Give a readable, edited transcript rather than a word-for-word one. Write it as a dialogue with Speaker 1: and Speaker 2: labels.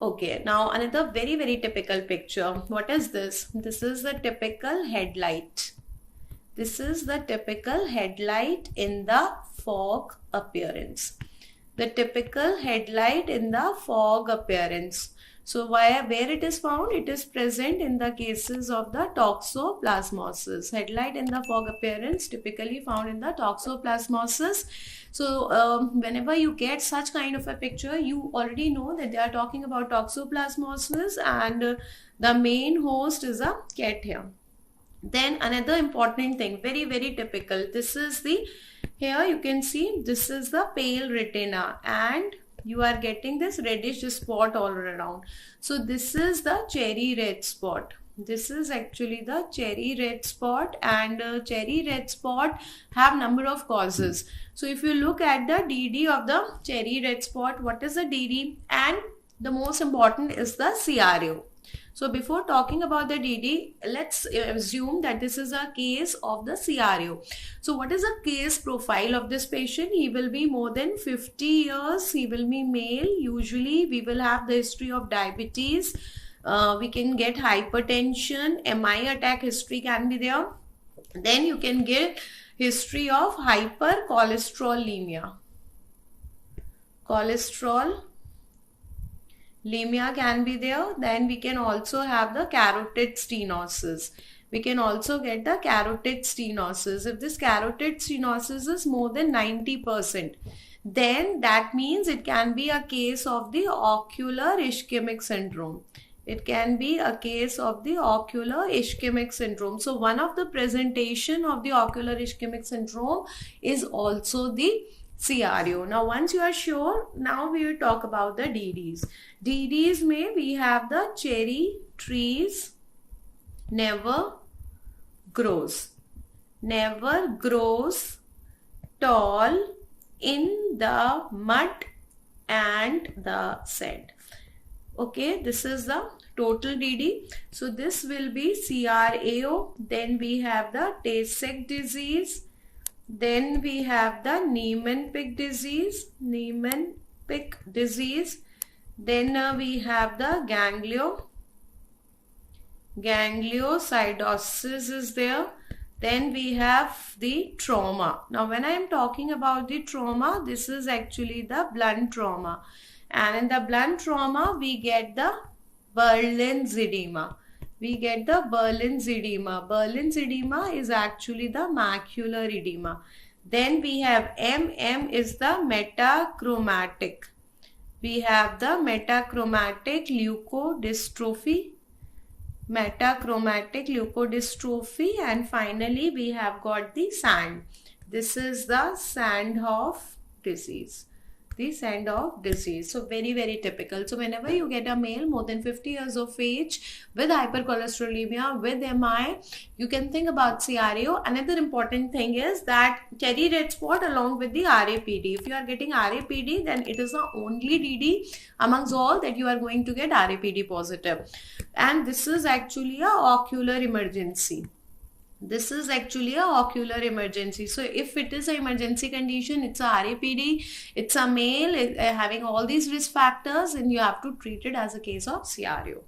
Speaker 1: Okay, now another very typical picture. What is this? This is the typical headlight. This is the typical headlight in the fog appearance. The typical headlight in the fog appearance. So where it is found? It is present in the cases of the toxoplasmosis. Headlight in the fog appearance typically found in the toxoplasmosis. So whenever you get such kind of a picture, you already know that they are talking about toxoplasmosis, and the main host is a cat here. Then another important thing, very typical, this is the, here you can see this is the pale retina, and you are getting this reddish spot all around. So this is the cherry red spot. This is actually the cherry red spot, and cherry red spot have number of causes. So if you look at the DD of the cherry red spot, what is the DD? And the most important is the CRO. So before talking about the DD, let's assume that this is a case of the CRO. So what is the case profile of this patient? He will be more than 50 years. He will be male. Usually we will have the history of diabetes. We can get hypertension. MI attack history can be there. Then you can get history of hypercholesterolemia. Cholesterol-lemia can be there. Then we can also have the carotid stenosis. We can also get the carotid stenosis. If this carotid stenosis is more than 90%, then that means it can be a case of the ocular ischemic syndrome. It can be a case of the ocular ischemic syndrome. So one of the presentation of the ocular ischemic syndrome is also the CRO. Now once you are sure, now we will talk about the DDs. DDs may we have the cherry trees never grows tall in the mud and the sand. Okay, this is the total DD. So this will be CRAO. Then we have the Tay-Sachs disease. Then we have the Niemann-Pick disease. Then we have the gangliosidosis is there. Then we have the trauma. Now when I am talking about the trauma, this is actually the blunt trauma. And in the blunt trauma, we get the Berlin's edema. Berlin's edema is actually the macular edema. Then we have MM is the metachromatic. We have the metachromatic leukodystrophy, and finally we have got the SAND. This is the Sandhoff disease. So very typical. So whenever you get a male more than 50 years of age with hypercholesterolemia, with MI, you can think about CRO. Another important thing is that cherry red spot along with the RAPD. If you are getting RAPD, then it is the only DD amongst all that you are going to get RAPD positive. And this is actually a ocular emergency. So if it is an emergency condition, it's a RAPD, it's a male having all these risk factors, and you have to treat it as a case of CRO.